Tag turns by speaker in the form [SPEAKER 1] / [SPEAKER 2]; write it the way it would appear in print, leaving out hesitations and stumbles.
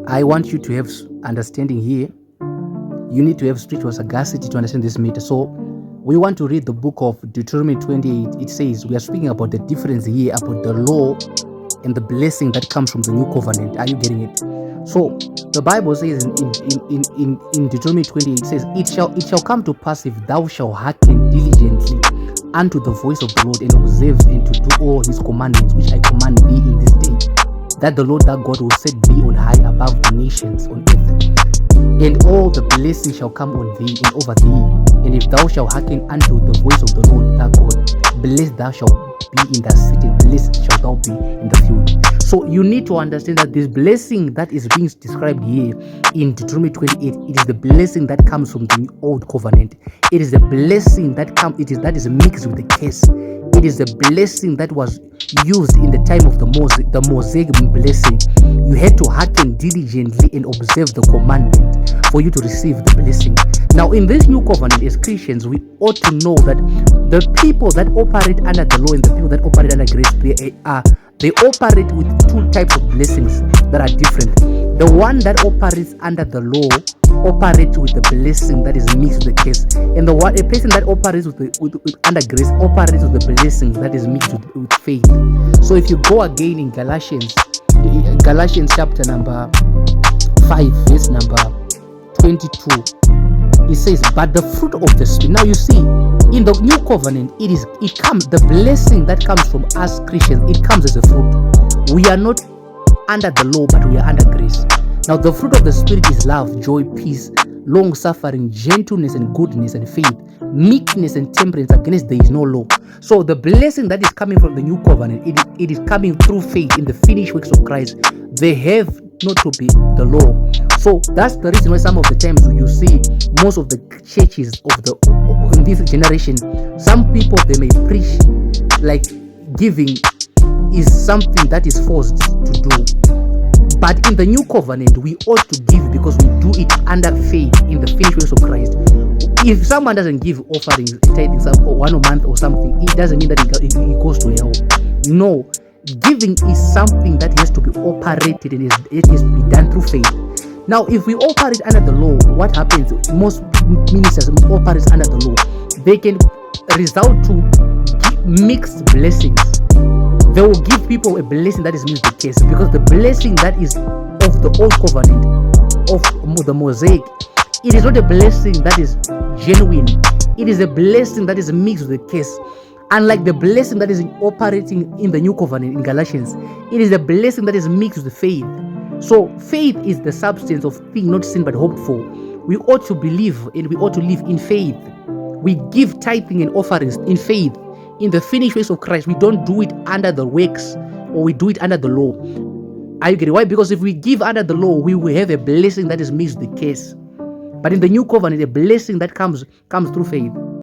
[SPEAKER 1] I want you to have understanding here. You need to have spiritual sagacity to understand this matter. So we want to read the book of Deuteronomy 28. It says, we are speaking about the difference here about the law and the blessing that comes from the new covenant. Are you getting it? So the Bible says in Deuteronomy 28, it says, it shall come to pass, if thou shalt hearken diligently unto the voice of the Lord, and observe and to do all his commandments which I command thee in this day, that the Lord thy God will set thee on high above the nations on earth. And all the blessings shall come on thee and over thee. And if thou shalt hearken unto the voice of the Lord thy God, blessed thou shalt be in the city, and blessed shalt thou be in the field. So you need to understand that this blessing that is being described here in Deuteronomy 28, it is the blessing that comes from the old covenant. It is the blessing that is mixed with the curse. It is the blessing that was used in the time of the Mosaic blessing. You had to hearken diligently and observe the commandment for you to receive the blessing. Now, in this new covenant, as Christians, we ought to know that the people that operate under the law and the people that operate under grace, they operate with two types of blessings that are different. The one that operates under the law operates with the blessing that is mixed with the curse, and a person that operates with under grace operates with the blessing that is mixed with faith. So if you go again in Galatians chapter number 5, verse number 22, it says, but the fruit of the Spirit. Now you see, in the new covenant, the blessing that comes from us Christians, it comes as a fruit. We are not under the law, but we are under grace. Now the fruit of the Spirit is love, joy, peace, long suffering, gentleness and goodness and faith, meekness and temperance. Against there is no law. So the blessing that is coming from the new covenant, it is coming through faith in the finished works of Christ. They have not to be the law. So that's the reason why some of the times you see most of the churches in this generation, some people, they may preach like giving is something that is forced to do. But in the new covenant, we ought to give because we do it under faith in the finished works of Christ. If someone doesn't give offerings, tithing one a month or something, it doesn't mean that it goes to hell. No, giving is something that has to be operated and it has to be done through faith. Now, if we operate under the law, what happens? Most ministers operate under the law. They can result to mixed blessings. They will give people a blessing that is mixed with curse, because the blessing that is of the old covenant, of the Mosaic, it is not a blessing that is genuine. It is a blessing that is mixed with the curse. Unlike the blessing that is operating in the new covenant in Galatians, it is a blessing that is mixed with faith. So faith is the substance of things not seen but hoped for. We ought to believe and we ought to live in faith. We give tithing and offerings in faith, in the finished works of Christ. We don't do it under the works or we do it under the law. Are you getting why? Because if we give under the law, we will have a blessing that is mixed with the curse. But in the new covenant, a blessing that comes through faith.